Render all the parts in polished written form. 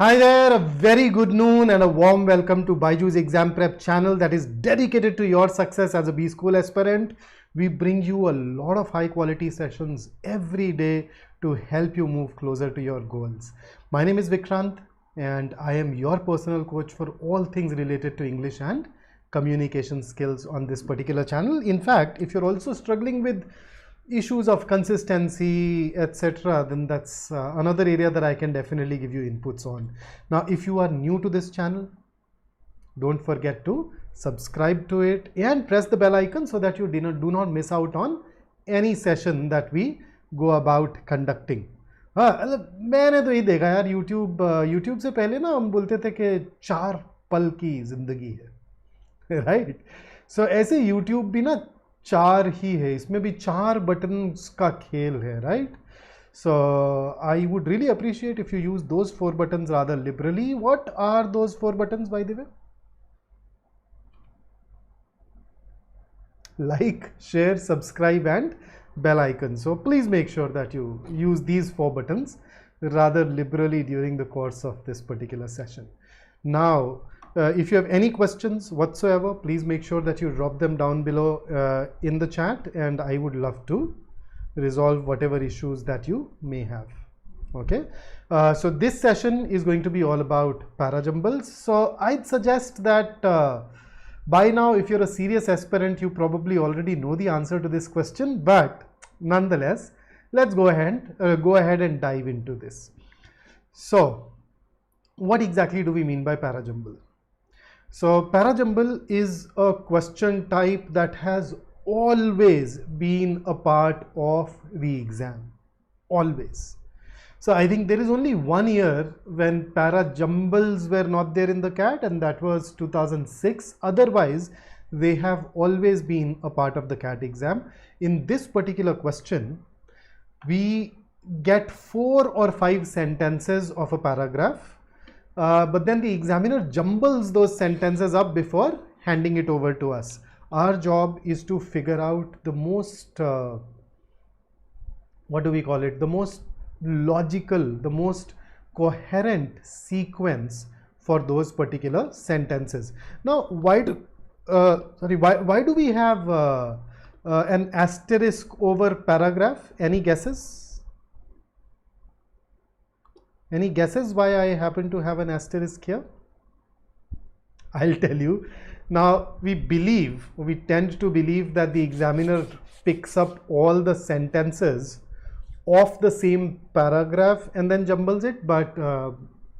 Hi there, a very good noon and a warm welcome to BYJU'S exam prep channel that is dedicated to your success as a B school aspirant. We bring you a lot of high quality sessions every day to help you move closer to your goals. My name is Vikrant and I am your personal coach for all things related to English and communication skills on this particular channel. In fact, if you're also struggling with issues of consistency, etc., then that's another area that I can definitely give you inputs on. Now, if you are new to this channel, don't forget to subscribe to it and press the bell icon so that you do not miss out on any session that we go about conducting. मैंने तो ये देखा यार YouTube से पहले ना हम बोलते थे कि 4 पल की जिंदगी है, राइट? सो ऐसे YouTube भी ना 4 ही है, इसमें भी 4 बटन्स का खेल है, right? So I would really appreciate if you use those 4 buttons rather liberally. What are those 4 buttons, by the way? Like, share, subscribe and bell icon. So please make sure that you use these 4 buttons rather liberally during the course of this particular session. Now, if you have any questions whatsoever, please make sure that you drop them down below in the chat, and I would love to resolve whatever issues that you may have. Okay, so this session is going to be all about Parajumbles. So I'd suggest that by now, if you're a serious aspirant, you probably already know the answer to this question, but nonetheless, let's go ahead and dive into this. So what exactly do we mean by Parajumble? So Parajumble is a question type that has always been a part of the exam, always. So I think there is only 1 year when Parajumbles were not there in the CAT, and that was 2006. Otherwise, they have always been a part of the CAT exam. In this particular question, we get 4 or 5 sentences of a paragraph. But then the examiner jumbles those sentences up before handing it over to us. Our job is to figure out the most, what do we call it? The most logical, the most coherent sequence for those particular sentences. Now, why do we have an asterisk over paragraph? Any guesses? Any guesses why I happen to have an asterisk here? I'll tell you. Now, we tend to believe that the examiner picks up all the sentences of the same paragraph and then jumbles it. But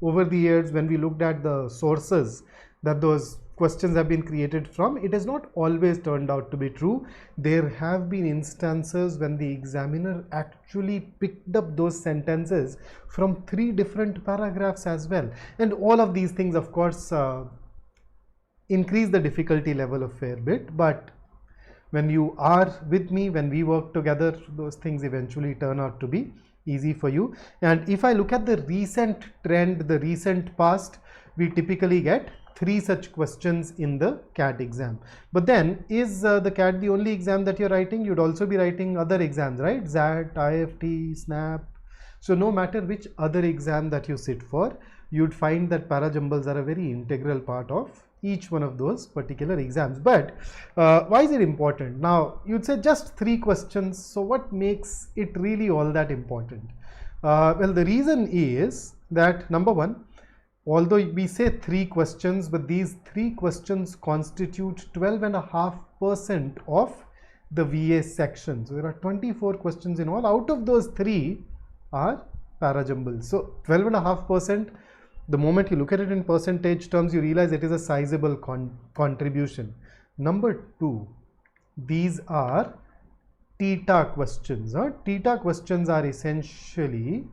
over the years, when we looked at the sources that those questions have been created from, it has not always turned out to be true. There have been instances when the examiner actually picked up those sentences from 3 different paragraphs as well. And all of these things, of course, increase the difficulty level a fair bit. But when you are with me, when we work together, those things eventually turn out to be easy for you. And if I look at the recent trend, the recent past, we typically get 3 such questions in the CAT exam. But then, is the CAT the only exam that you're writing? You'd also be writing other exams, right? XAT, IFT, SNAP. So no matter which other exam that you sit for, you'd find that Parajumbles are a very integral part of each one of those particular exams. But why is it important? Now, you'd say just 3 questions. So what makes it really all that important? Well, the reason is that, number one, although we say 3 questions, but these 3 questions constitute 12.5% of the VA section. So there are 24 questions in all. Out of those, 3 are Parajumbles. So 12.5%, the moment you look at it in percentage terms, you realize it is a sizable contribution. Number 2, these are TETA questions. TETA questions are essentially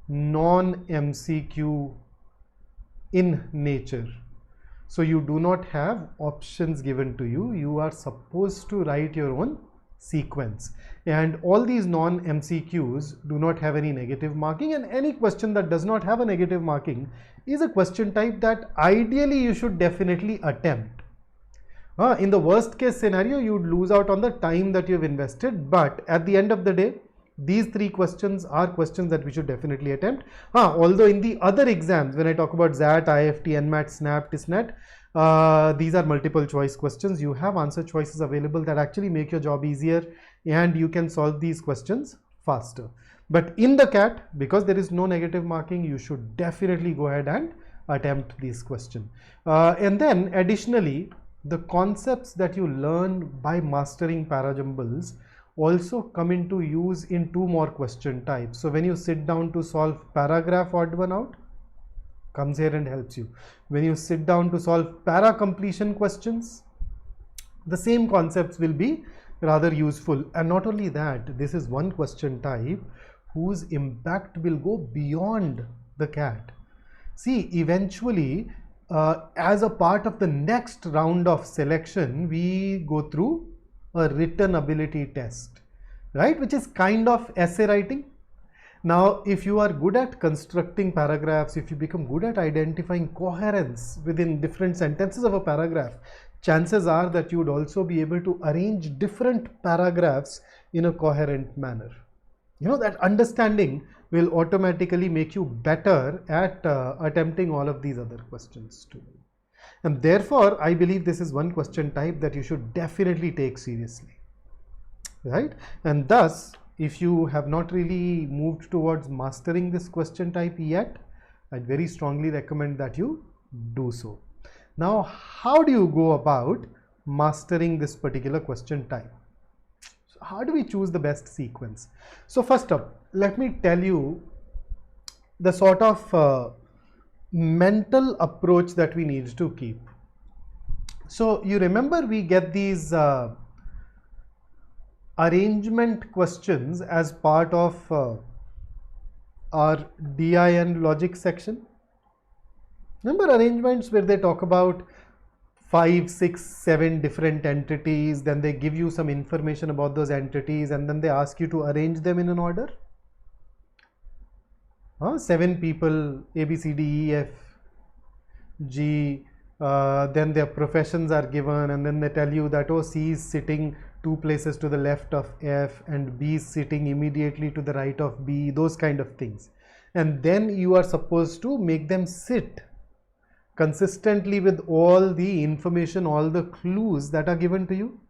non-MCQ in nature. So you do not have options given to you. You are supposed to write your own sequence. And all these non-MCQs do not have any negative marking, and any question that does not have a negative marking is a question type that ideally you should definitely attempt. In the worst case scenario, you would lose out on the time that you've invested, but at the end of the day, these 3 questions are questions that we should definitely attempt. Although in the other exams, when I talk about XAT, IFT, NMAT, SNAP, TISNET, these are multiple choice questions. You have answer choices available that actually make your job easier, and you can solve these questions faster. But in the CAT, because there is no negative marking, you should definitely go ahead and attempt this question. And then additionally, the concepts that you learn by mastering Parajumbles also come into use in 2 more question types. So when you sit down to solve paragraph odd one out, comes here and helps you. When you sit down to solve para completion questions, the same concepts will be rather useful. And not only that, this is one question type whose impact will go beyond the CAT. See, eventually, as a part of the next round of selection, we go through a written ability test, right, which is kind of essay writing. Now, if you are good at constructing paragraphs, if you become good at identifying coherence within different sentences of a paragraph, chances are that you would also be able to arrange different paragraphs in a coherent manner. You know, that understanding will automatically make you better at attempting all of these other questions too. And therefore, I believe this is one question type that you should definitely take seriously, right? And thus, if you have not really moved towards mastering this question type yet, I'd very strongly recommend that you do so. Now, how do you go about mastering this particular question type? So how do we choose the best sequence? So first up, let me tell you the sort of mental approach that we need to keep. So you remember we get these arrangement questions as part of our DIN logic section. Remember arrangements where they talk about 5, 6, 7 different entities, then they give you some information about those entities, and then they ask you to arrange them in an order. 7 people, A, B, C, D, E, F, G, then their professions are given, and then they tell you that, oh, C is sitting 2 places to the left of F, and B is sitting immediately to the right of B, those kind of things. And then you are supposed to make them sit consistently with all the information, all the clues that are given to you.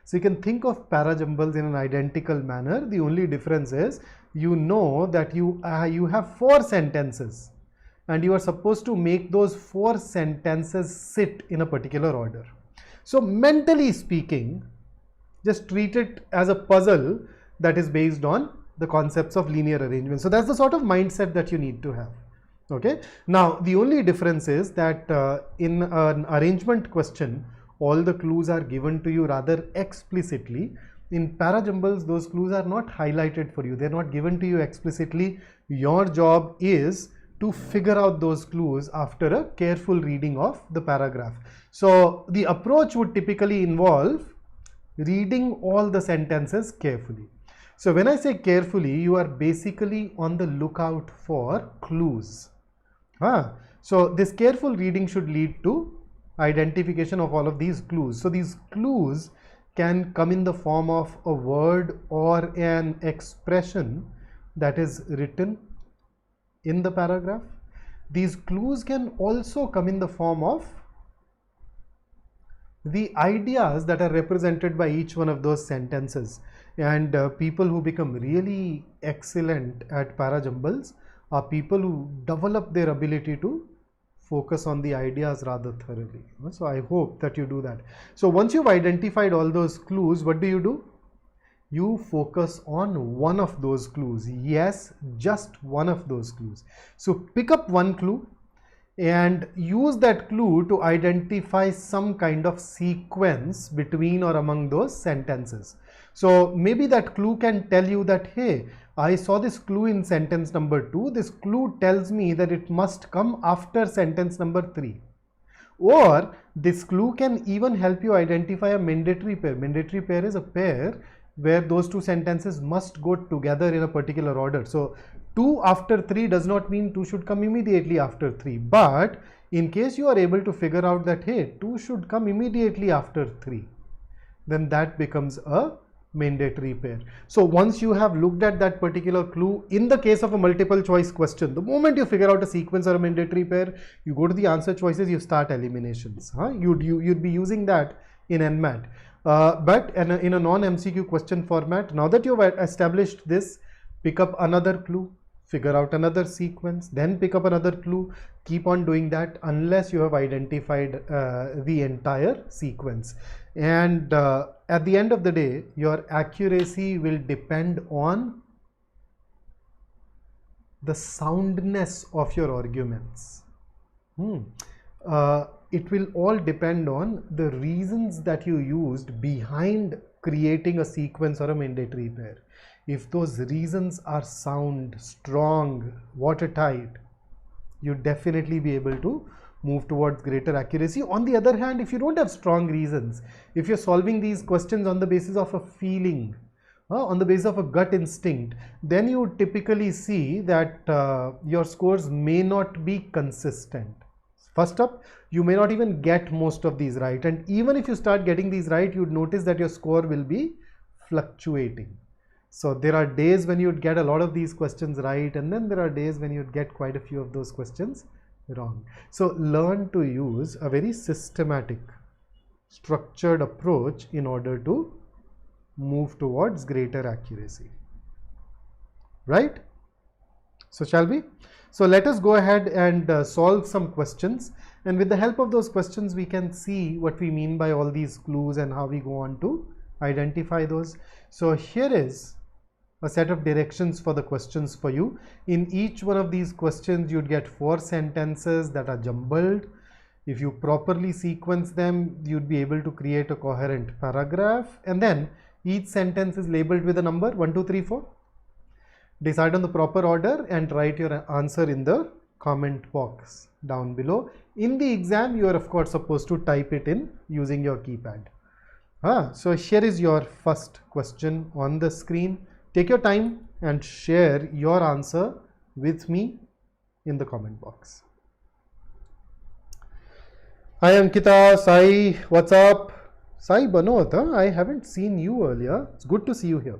So you can think of Parajumbles in an identical manner. The only difference is, you know that you have 4 sentences and you are supposed to make those 4 sentences sit in a particular order. So mentally speaking, just treat it as a puzzle that is based on the concepts of linear arrangement. So that's the sort of mindset that you need to have. Okay. Now the only difference is that in an arrangement question, all the clues are given to you rather explicitly. In Parajumbles, those clues are not highlighted for you. They're not given to you explicitly. Your job is to figure out those clues after a careful reading of the paragraph. So the approach would typically involve reading all the sentences carefully. So when I say carefully, you are basically on the lookout for clues. So this careful reading should lead to identification of all of these clues. So these clues can come in the form of a word or an expression that is written in the paragraph. These clues can also come in the form of the ideas that are represented by each one of those sentences. And people who become really excellent at Parajumbles are people who develop their ability to focus on the ideas rather thoroughly. So I hope that you do that. So once you've identified all those clues, what do? You focus on one of those clues. Yes, just one of those clues. So pick up one clue and use that clue to identify some kind of sequence between or among those sentences. So maybe that clue can tell you that, hey, I saw this clue in sentence number 2. This clue tells me that it must come after sentence number 3. Or this clue can even help you identify a mandatory pair. Mandatory pair is a pair where those 2 sentences must go together in a particular order. So 2 after 3 does not mean 2 should come immediately after 3. But in case you are able to figure out that, hey, 2 should come immediately after 3, then that becomes a mandatory pair. So once you have looked at that particular clue, in the case of a multiple choice question, the moment you figure out a sequence or a mandatory pair, you go to the answer choices, you start eliminations. You'd be using that in NMAT. But in a non-MCQ question format, now that you've established this, pick up another clue, figure out another sequence, then pick up another clue, keep on doing that unless you have identified the entire sequence. And at the end of the day, your accuracy will depend on the soundness of your arguments. It will all depend on the reasons that you used behind creating a sequence or a mandatory pair. If those reasons are sound, strong, watertight, you'd definitely be able to move towards greater accuracy. On the other hand, if you don't have strong reasons, if you're solving these questions on the basis of a feeling, on the basis of a gut instinct, then you typically see that your scores may not be consistent. First up, you may not even get most of these right, and even if you start getting these right, you'd notice that your score will be fluctuating. So there are days when you'd get a lot of these questions right, and then there are days when you'd get quite a few of those questions wrong. So learn to use a very systematic, structured approach in order to move towards greater accuracy. Right? So shall we? So let us go ahead and solve some questions, and with the help of those questions we can see what we mean by all these clues and how we go on to identify those. So here is a set of directions for the questions for you. In each one of these questions you'd get 4 sentences that are jumbled. If you properly sequence them, you'd be able to create a coherent paragraph, and then each sentence is labeled with a number 1, 2, 3, 4. Decide on the proper order and write your answer in the comment box down below. In the exam, you are of course supposed to type it in using your keypad. So here is your first question on the screen. Take your time and share your answer with me in the comment box. Hi Ankita, Sai, what's up? Sai Banot, I haven't seen you earlier. It's good to see you here.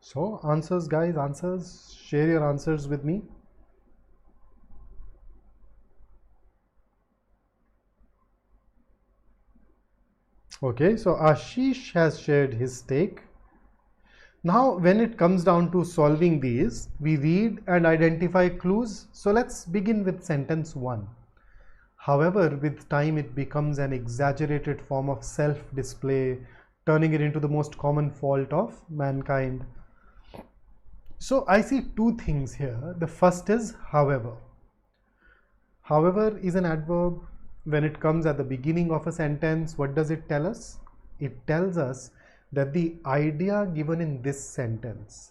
So answers guys, answers, share your answers with me. Okay, so Ashish has shared his take. Now when it comes down to solving these, we read and identify clues. So let's begin with sentence 1. However, with time it becomes an exaggerated form of self-display, turning it into the most common fault of mankind. So I see 2 things here. The first is however. However is an adverb. When it comes at the beginning of a sentence, what does it tell us? It tells us that the idea given in this sentence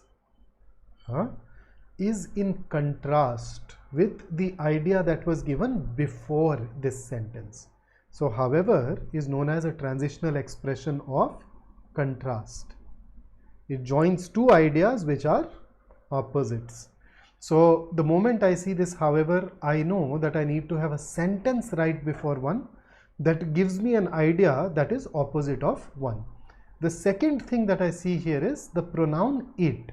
is in contrast with the idea that was given before this sentence. So however is known as a transitional expression of contrast. It joins 2 ideas which are opposites. So the moment I see this however, I know that I need to have a sentence right before one that gives me an idea that is opposite of one. The second thing that I see here is the pronoun it.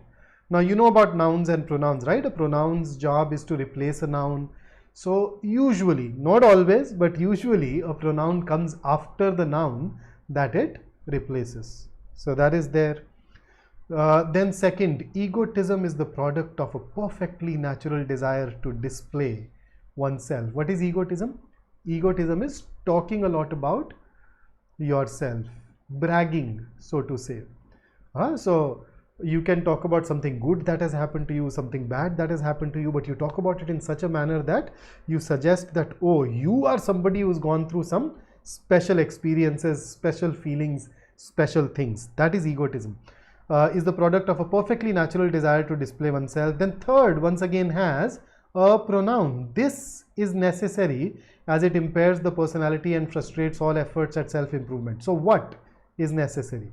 Now you know about nouns and pronouns, right? A pronoun's job is to replace a noun. So usually, not always, but usually a pronoun comes after the noun that it replaces. So that is there. Then second, egotism is the product of a perfectly natural desire to display oneself. What is egotism? Egotism is talking a lot about yourself, bragging, so to say. So you can talk about something good that has happened to you, something bad that has happened to you, but you talk about it in such a manner that you suggest that, oh, you are somebody who's gone through some special experiences, special feelings, special things. That is egotism. Is the product of a perfectly natural desire to display oneself. Then third, once again, has a pronoun. This is necessary as it impairs the personality and frustrates all efforts at self-improvement. So what is necessary?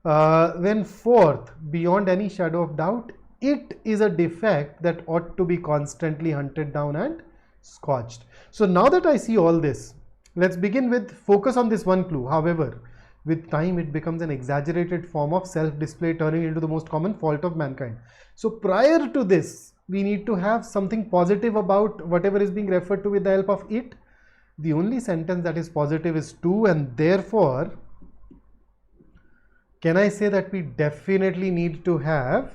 Then fourth, beyond any shadow of doubt, it is a defect that ought to be constantly hunted down and scorched. So now that I see all this, let's begin with focus on this one clue. However, with time it becomes an exaggerated form of self-display, turning into the most common fault of mankind. So prior to this, we need to have something positive about whatever is being referred to with the help of it. The only sentence that is positive is to, and therefore can I say that we definitely need to have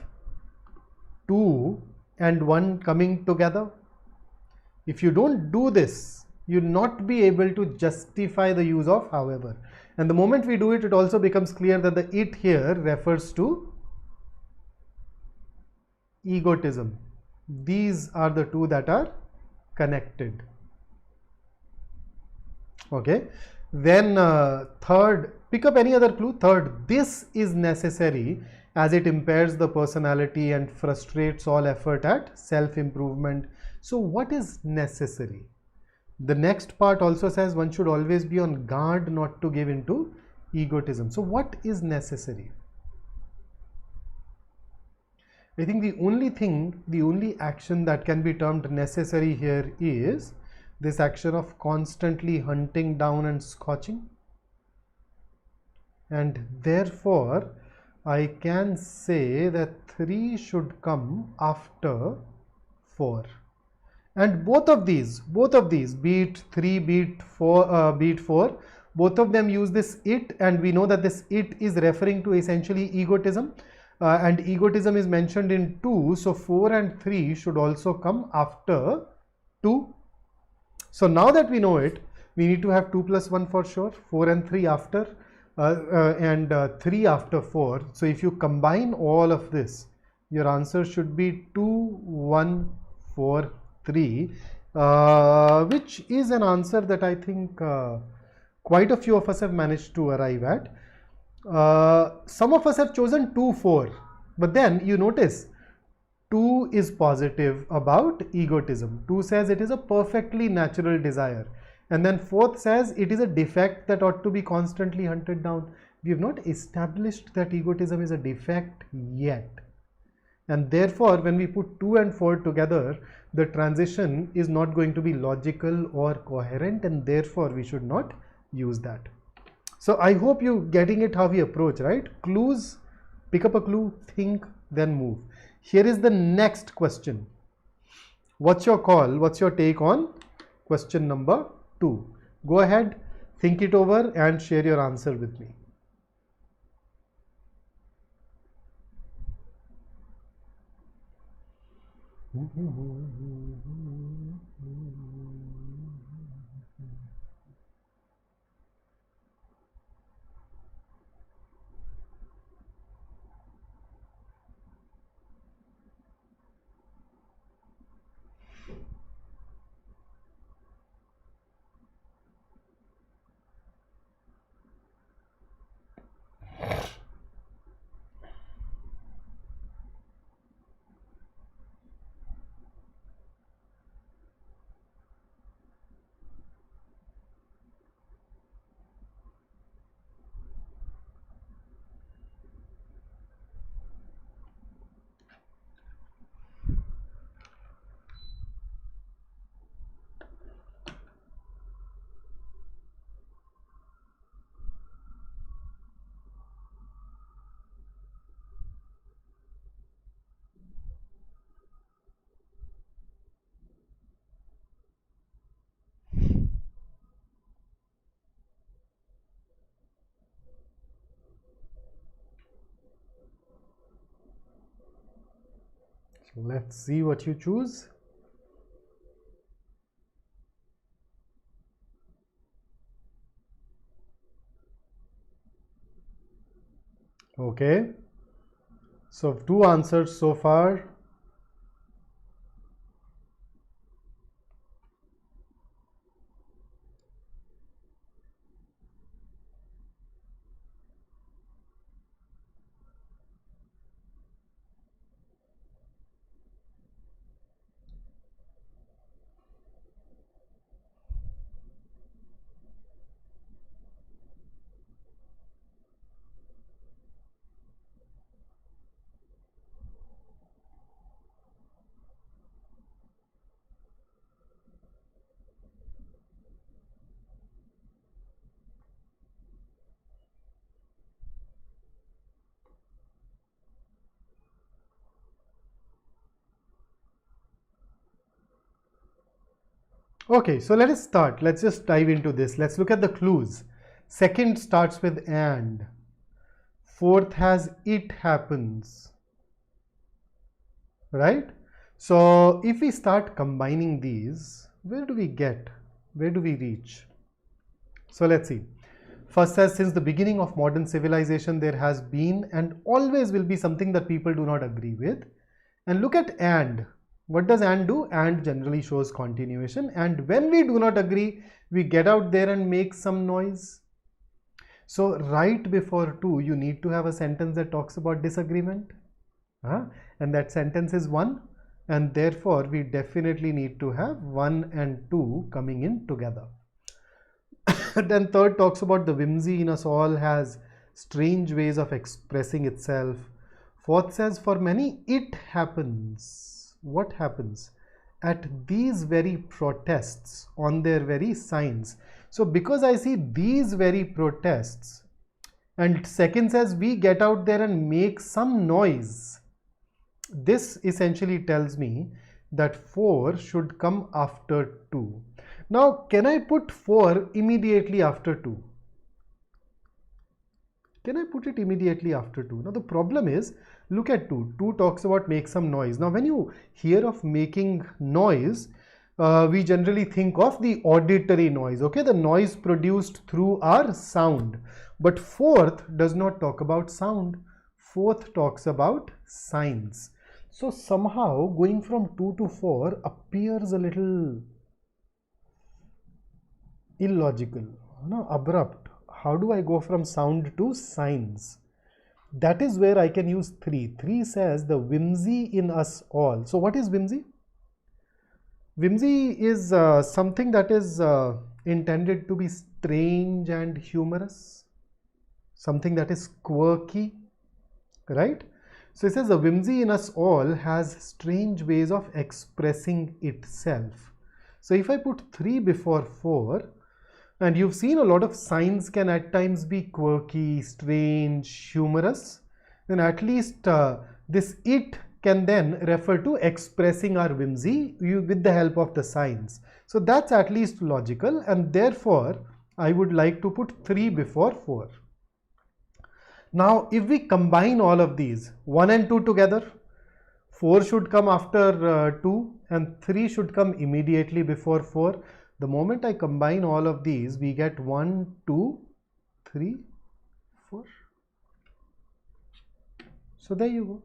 two and one coming together? If you don't do this, you'll not be able to justify the use of however. And the moment we do it, it also becomes clear that the it here refers to egotism. These are the two that are connected. Okay. Then third, pick up any other clue. Third, this is necessary as it impairs the personality and frustrates all effort at self-improvement. So what is necessary? The next part also says one should always be on guard not to give into egotism. So what is necessary? I think the only action that can be termed necessary here is this action of constantly hunting down and scorching. And therefore, I can say that 3 should come after 4. And both of these, be it 3, be it 4, both of them use this it, and we know that this it is referring to essentially egotism, and egotism is mentioned in 2, so 4 and 3 should also come after 2. So now that we know it, we need to have 2 plus 1 for sure, 4 and 3 after, and 3 after 4. So if you combine all of this, your answer should be 2, 1, 4, 3, which is an answer that I think quite a few of us have managed to arrive at. Some of us have chosen 2, 4, but then you notice 2 is positive about egotism. 2 says it is a perfectly natural desire. And then 4th says it is a defect that ought to be constantly hunted down. We have not established that egotism is a defect yet. And therefore, when we put 2 and 4 together, the transition is not going to be logical or coherent, and therefore we should not use that. So I hope you getting it how we approach, right? Clues, pick up a clue, think, then move. Here is the next question. What's your call? What's your take on question number 2? Go ahead, think it over and share your answer with me. Let's see what you choose. Okay, so 2 answers so far. Okay, so let us start. Let's just dive into this. Let's look at the clues. Second starts with and. Fourth has it happens. Right? So if we start combining these, where do we get? Where do we reach? So let's see. First says, since the beginning of modern civilization, there has been and always will be something that people do not agree with. And look at and. What does and do? And generally shows continuation. And when we do not agree, we get out there and make some noise. So right before to, you need to have a sentence that talks about disagreement. And that sentence is 1. And therefore, we definitely need to have 1 and 2 coming in together. Then third talks about the whimsy in us all has strange ways of expressing itself. Fourth says, for many, it happens. What happens? At these very protests, on their very signs. So because I see these very protests, and second says, we get out there and make some noise. This essentially tells me that 4 should come after 2. Now, can I put 4 immediately after 2? Can I put it immediately after 2? Now, the problem is, look at 2. 2 talks about make some noise. Now, when you hear of making noise, we generally think of the auditory noise, okay? The noise produced through our sound. But 4th does not talk about sound. 4th talks about signs. So, somehow going from 2 to 4 appears a little illogical, abrupt. How do I go from sound to signs? That is where I can use 3. 3 says the whimsy in us all. So what is whimsy? Whimsy is something that is intended to be strange and humorous. Something that is quirky, right? So it says the whimsy in us all has strange ways of expressing itself. So if I put 3 before 4, and you've seen a lot of signs can at times be quirky, strange, humorous, then at least this it can then refer to expressing our whimsy with the help of the signs. So that's at least logical, and therefore I would like to put 3 before 4. Now if we combine all of these, 1 and 2 together, 4 should come after 2 and 3 should come immediately before 4. The moment I combine all of these, we get 1, 2, 3, 4. So there you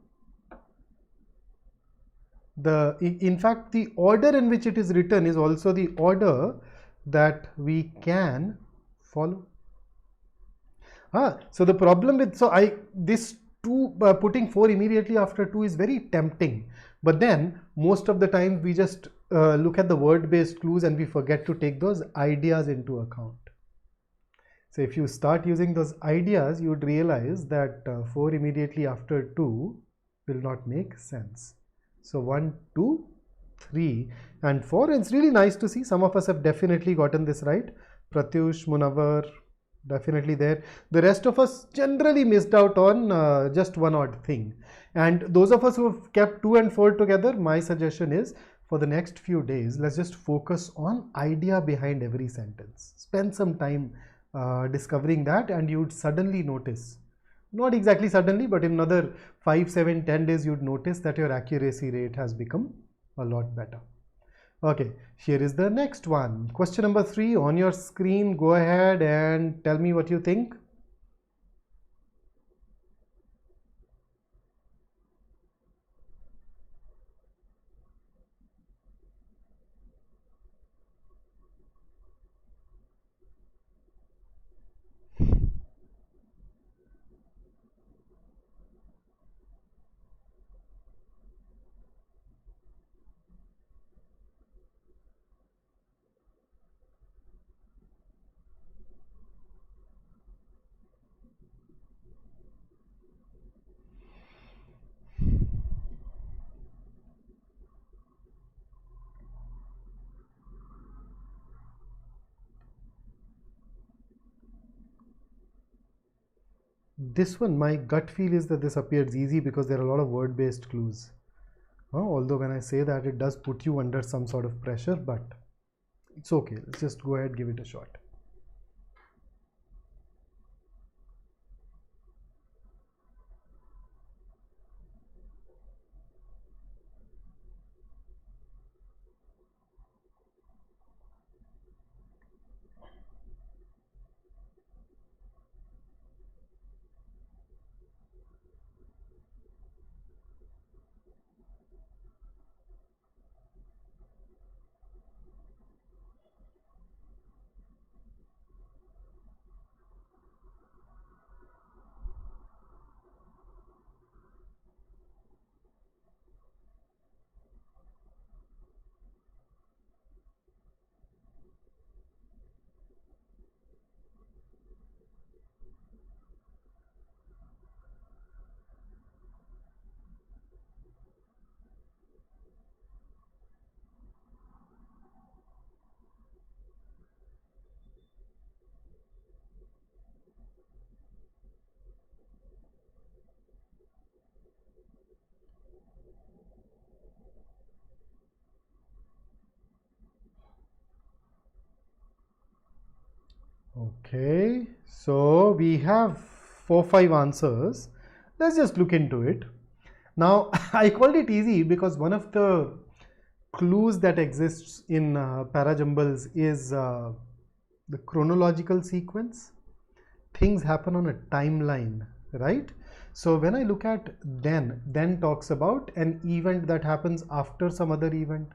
go. In fact, the order in which it is written is also the order that we can follow. So the problem with, this 2 putting 4 immediately after 2 is very tempting. But then most of the time we just look at the word-based clues and we forget to take those ideas into account. So if you start using those ideas, you would realize that 4 immediately after 2 will not make sense. So 1, 2, 3 and 4. It's really nice to see some of us have definitely gotten this right. Pratyush, Munawar, definitely there. The rest of us generally missed out on just one odd thing. And those of us who have kept 2 and 4 together, my suggestion is for the next few days, let's just focus on idea behind every sentence. Spend some time discovering that and you would suddenly notice Not exactly suddenly, but in another 5, 7, 10 days, you'd notice that your accuracy rate has become a lot better. Okay, here is the next one. Question number 3 on your screen. Go ahead and tell me what you think. This one, my gut feel is that this appears easy because there are a lot of word-based clues. Although when I say that, it does put you under some sort of pressure, but it's okay. Let's just go ahead, give it a shot. Okay, so we have 4, 5 answers. Let's just look into it. Now, I called it easy because one of the clues that exists in Parajumbles is the chronological sequence. Things happen on a timeline, right? So when I look at then talks about an event that happens after some other event.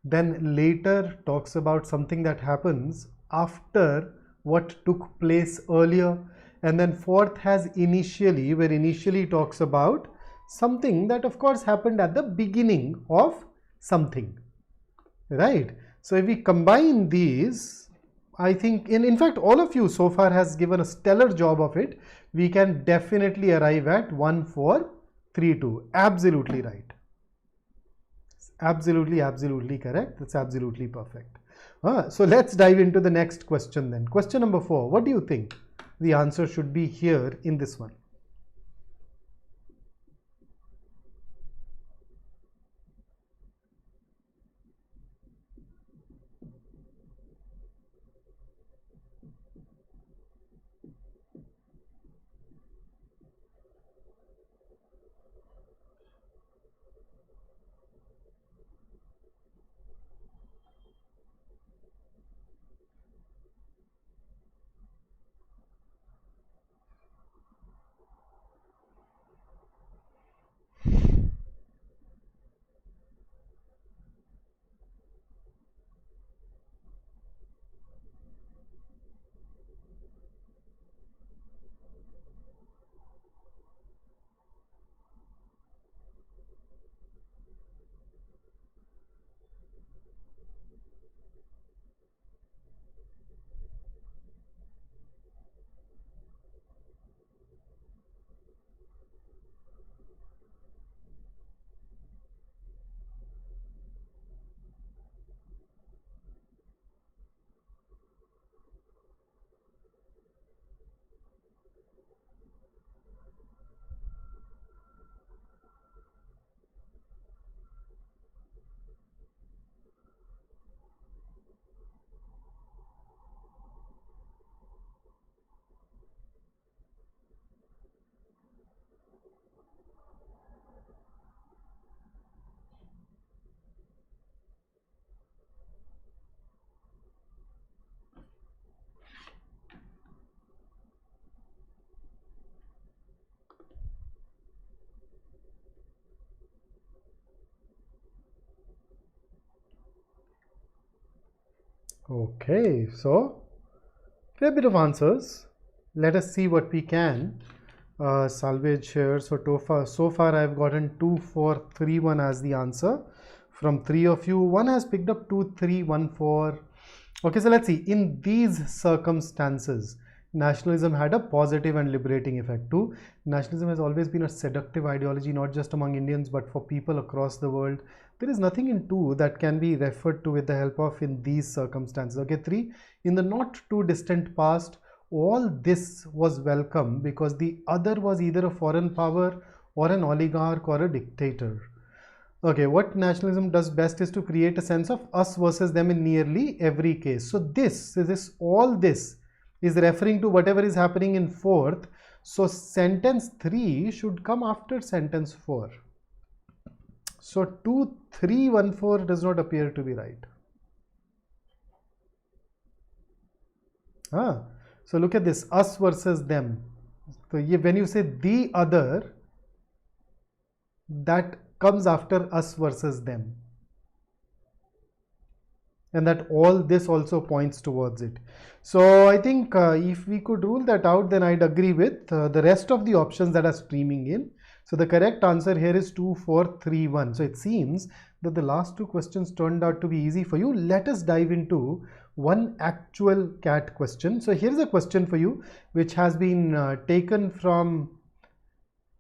Then later talks about something that happens after what took place earlier. And then fourth has initially, where initially talks about something that of course happened at the beginning of something, right? So if we combine these, I think in fact all of you so far has given a stellar job of it. We can definitely arrive at 1, 4, 3, 2. Absolutely right. Absolutely correct. That's absolutely perfect. So let's dive into the next question then. Question number 4. What do you think the answer should be here in this one? Okay, so fair bit of answers. Let us see what we can salvage here. So far I've gotten 2, 4, 3, 1 as the answer from 3 of you. One has picked up 2, 3, 1, 4. Okay, so let's see. In these circumstances, nationalism had a positive and liberating effect too. Nationalism has always been a seductive ideology, not just among Indians, but for people across the world. There is nothing in 2 that can be referred to with the help of in these circumstances. Okay, 3. In the not too distant past, all this was welcome because the other was either a foreign power or an oligarch or a dictator. Okay, what nationalism does best is to create a sense of us versus them in nearly every case. So all this is referring to whatever is happening in 4th. So sentence 3 should come after sentence 4. So 2, 3, 1, 4 does not appear to be right. So look at this, us versus them. So when you say the other, that comes after us versus them. And that all this also points towards it. So I think if we could rule that out, then I'd agree with the rest of the options that are streaming in. So the correct answer here is 2, 4, 3, 1. So it seems that the last 2 questions turned out to be easy for you. Let us dive into one actual CAT question. So here's a question for you which has been taken from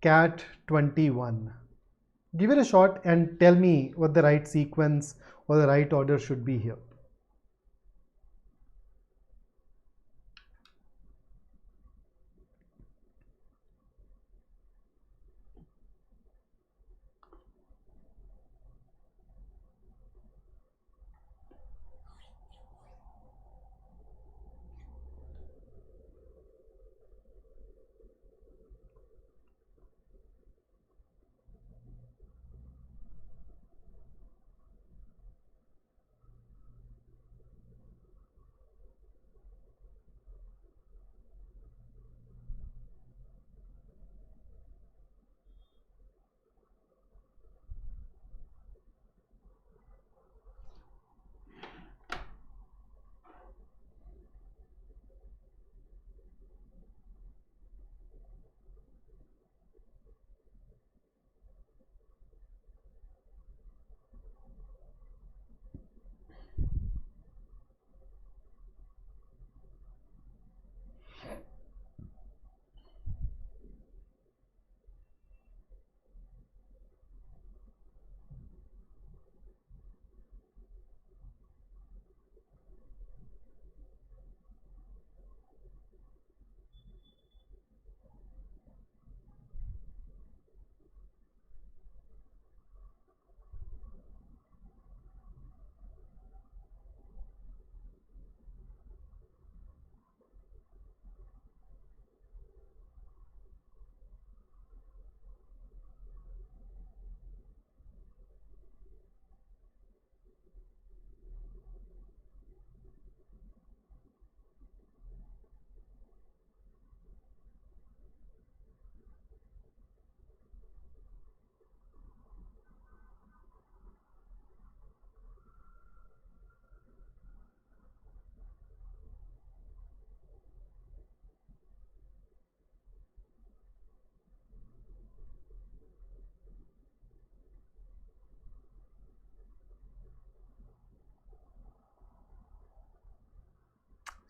CAT 21. Give it a shot and tell me what the right sequence or the right order should be here.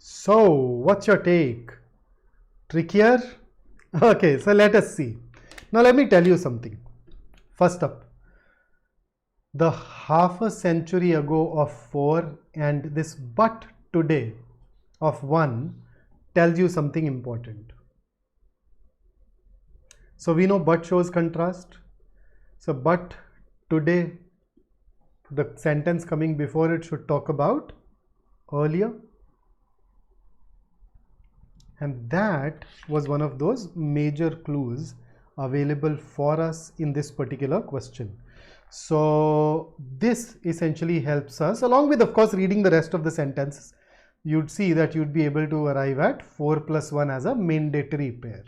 So what's your take? Trickier? Okay, so let us see. Now let me tell you something. First up, the half a century ago of 4 and this but today of 1 tells you something important. So we know but shows contrast. So but today, the sentence coming before it should talk about earlier. And that was one of those major clues available for us in this particular question. So this essentially helps us, along with of course reading the rest of the sentences, you'd see that you'd be able to arrive at 4 plus 1 as a mandatory pair.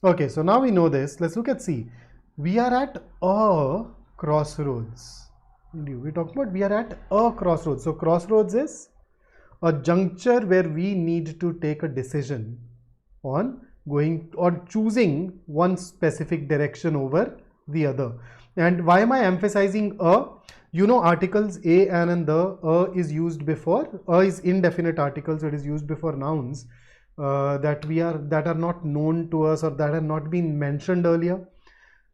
Okay, so now we know this. Let's look at C. We are at a crossroads. We talked about we are at a crossroads. So crossroads is a juncture where we need to take a decision on going or choosing one specific direction over the other. And why am I emphasizing a? You know, articles a, an and the is used before, is indefinite articles, so it is used before nouns that are not known to us or that have not been mentioned earlier.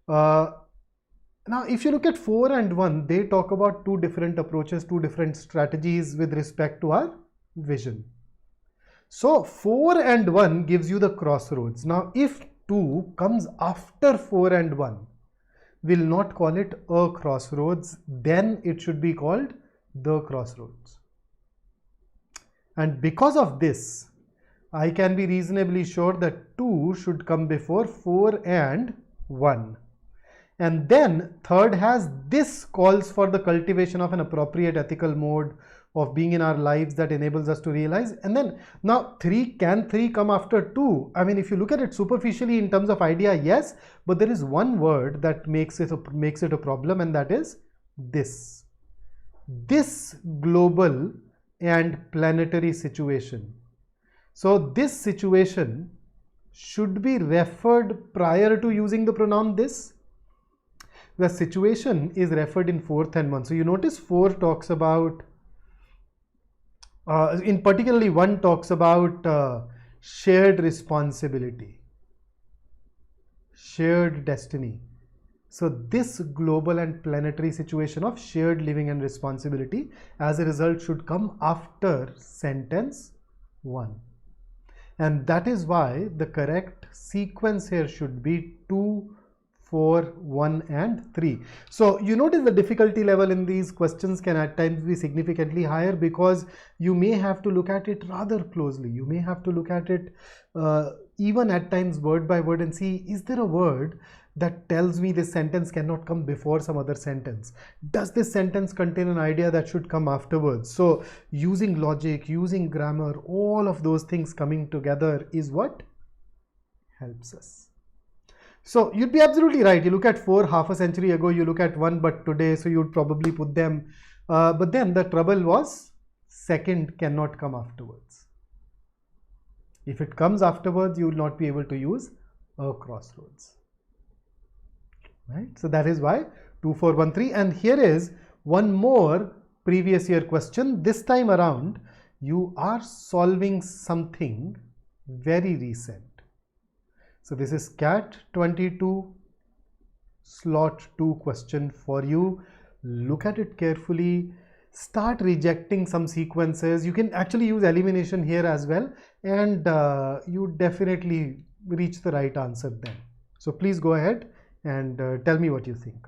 Now, if you look at 4 and 1, they talk about two different approaches, two different strategies with respect to our vision. So 4 and 1 gives you the crossroads. Now, if 2 comes after 4 and 1, we'll not call it a crossroads, then it should be called the crossroads. And because of this, I can be reasonably sure that 2 should come before 4 and 1. And then third has this calls for the cultivation of an appropriate ethical mode of being in our lives that enables us to realize. And then now 3, can 3 come after 2? I mean, if you look at it superficially in terms of idea, yes, but there is one word that makes it a problem, and that is this. This global and planetary situation. So this situation should be referred prior to using the pronoun this. The situation is referred in 4th and 1. So you notice 4 talks about, in particularly 1 talks about shared responsibility, shared destiny. So this global and planetary situation of shared living and responsibility as a result should come after sentence 1. And that is why the correct sequence here should be 2, 4, 1 and 3. So you notice the difficulty level in these questions can at times be significantly higher because you may have to look at it rather closely. You may have to look at it even at times word by word and see, is there a word that tells me this sentence cannot come before some other sentence? Does this sentence contain an idea that should come afterwards? So using logic, using grammar, all of those things coming together is what helps us. So you'd be absolutely right. You look at 4 half a century ago, you look at 1 but today, so you'd probably put them. But then the trouble was second cannot come afterwards. If it comes afterwards, you will not be able to use a crossroads. Right? So that is why 2, 4, 1, 3. And here is one more previous year question. This time around, you are solving something very recent. So this is CAT 22 slot 2 question for you. Look at it carefully. Start rejecting some sequences. You can actually use elimination here as well, and you definitely reach the right answer then. So please go ahead and tell me what you think.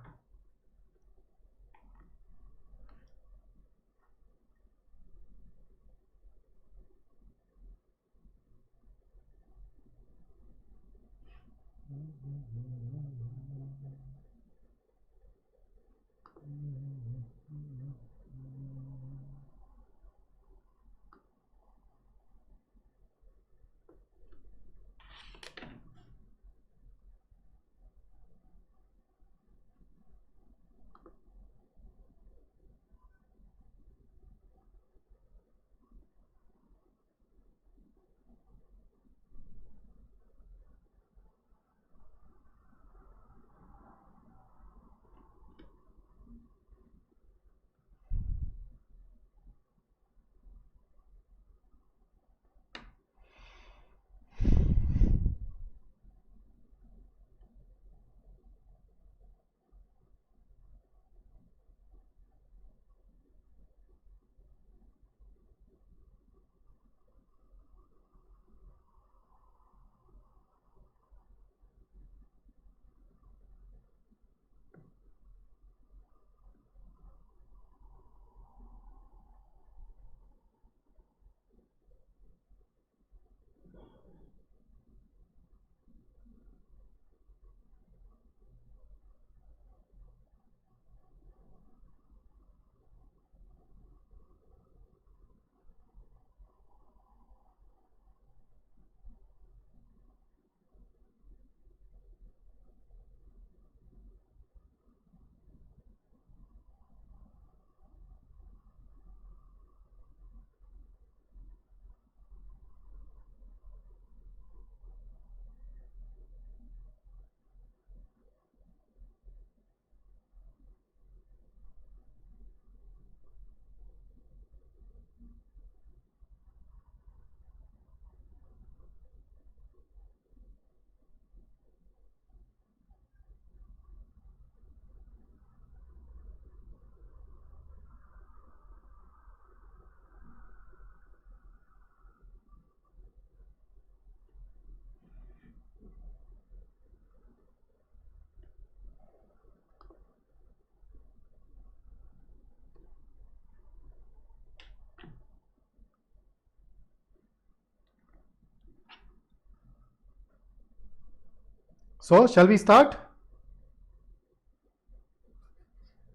So shall we start?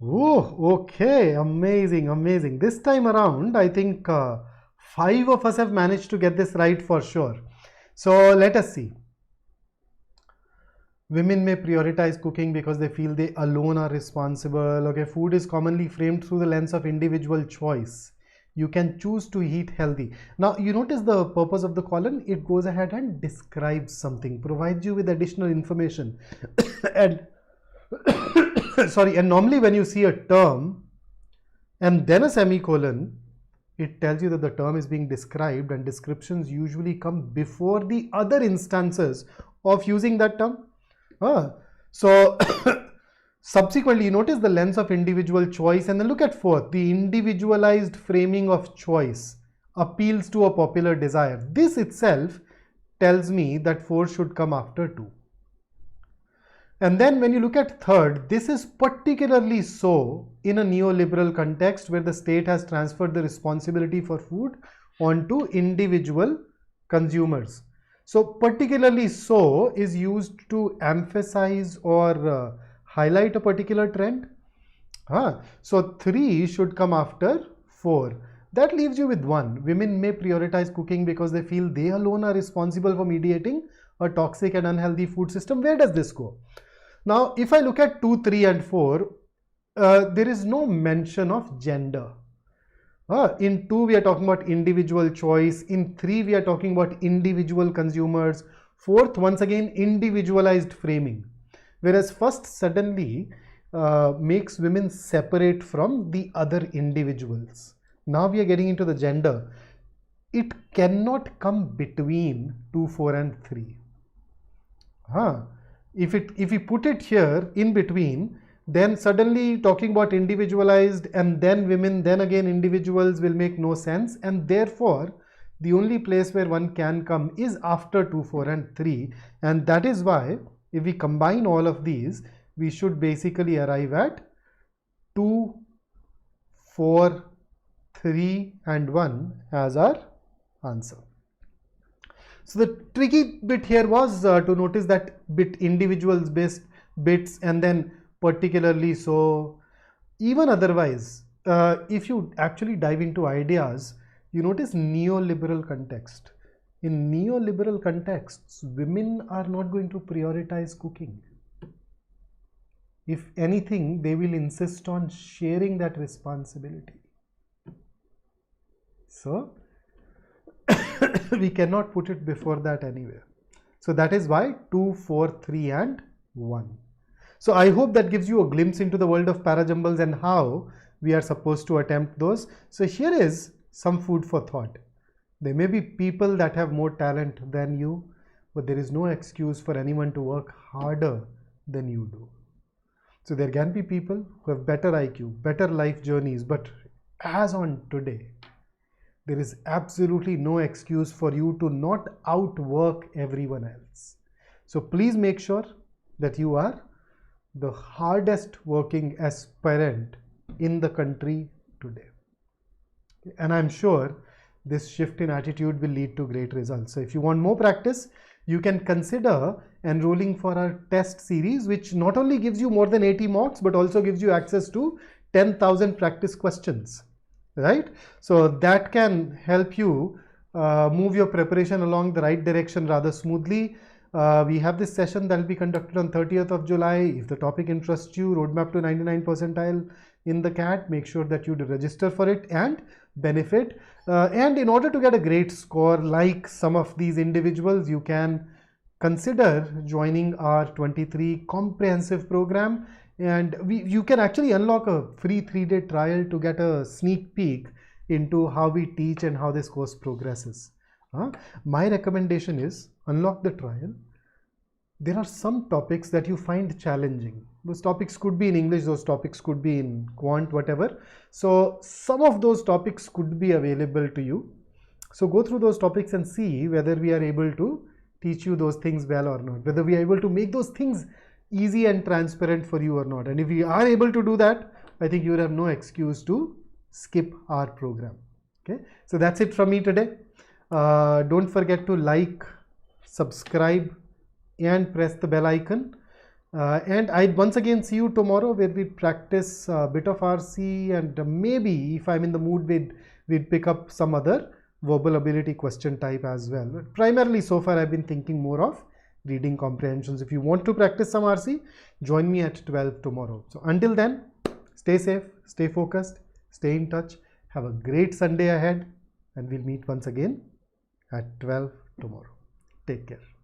Oh, okay, amazing, amazing. This time around, I think 5 of us have managed to get this right for sure. So let us see. Women may prioritize cooking because they feel they alone are responsible. Okay, food is commonly framed through the lens of individual choice. You can choose to eat healthy. Now, you notice the purpose of the column. It goes ahead and describes something, provides you with additional information. And sorry, and normally when you see a term and then a semicolon, it tells you that the term is being described, and descriptions usually come before the other instances of using that term. So subsequently, you notice the lens of individual choice, and then look at fourth, the individualized framing of choice appeals to a popular desire. This itself tells me that 4 should come after 2. And then when you look at third, this is particularly so in a neoliberal context where the state has transferred the responsibility for food onto individual consumers. So particularly so is used to emphasize or highlight a particular trend. So 3 should come after 4. That leaves you with 1. Women may prioritize cooking because they feel they alone are responsible for mediating a toxic and unhealthy food system. Where does this go? Now, if I look at 2, 3 and 4, there is no mention of gender. In 2, we are talking about individual choice. In 3, we are talking about individual consumers. 4th, once again, individualized framing. Whereas first suddenly makes women separate from the other individuals. Now we are getting into the gender. It cannot come between 2, 4 and 3. If we put it here in between, then suddenly talking about individualized and then women, then again individuals will make no sense, and therefore the only place where one can come is after 2, 4 and 3, and that is why if we combine all of these, we should basically arrive at 2, 4, 3 and 1 as our answer. So the tricky bit here was to notice that bit individuals based bits and then particularly so. Even otherwise, if you actually dive into ideas, you notice neoliberal context. In neoliberal contexts, women are not going to prioritize cooking. If anything, they will insist on sharing that responsibility. So we cannot put it before that anywhere. So that is why 2, 4, 3 and 1. So I hope that gives you a glimpse into the world of Parajumbles and how we are supposed to attempt those. So here is some food for thought. There may be people that have more talent than you, but there is no excuse for anyone to work harder than you do. So there can be people who have better IQ, better life journeys, but as on today, there is absolutely no excuse for you to not outwork everyone else. So please make sure that you are the hardest working aspirant in the country today. And I'm sure this shift in attitude will lead to great results. So if you want more practice, you can consider enrolling for our test series, which not only gives you more than 80 marks, but also gives you access to 10,000 practice questions. Right? So that can help you move your preparation along the right direction rather smoothly. We have this session that will be conducted on 30th of July. If the topic interests you, roadmap to 99 percentile in the CAT, make sure that you register for it and benefit. And in order to get a great score like some of these individuals, you can consider joining our 23 comprehensive program. And you can actually unlock a free 3-day trial to get a sneak peek into how we teach and how this course progresses. My recommendation is unlock the trial. There are some topics that you find challenging. Those topics could be in English, those topics could be in quant, whatever. So some of those topics could be available to you. So go through those topics and see whether we are able to teach you those things well or not, whether we are able to make those things easy and transparent for you or not. And if we are able to do that, I think you will have no excuse to skip our program. Okay, so that's it from me today. Don't forget to like, subscribe, and press the bell icon. And I once again see you tomorrow, where we practice a bit of RC, and maybe if I'm in the mood, we'd pick up some other verbal ability question type as well. But primarily so far I've been thinking more of reading comprehensions. If you want to practice some RC, join me at 12 tomorrow. So until then, stay safe, stay focused, stay in touch. Have a great Sunday ahead, and we'll meet once again at 12 tomorrow. Take care.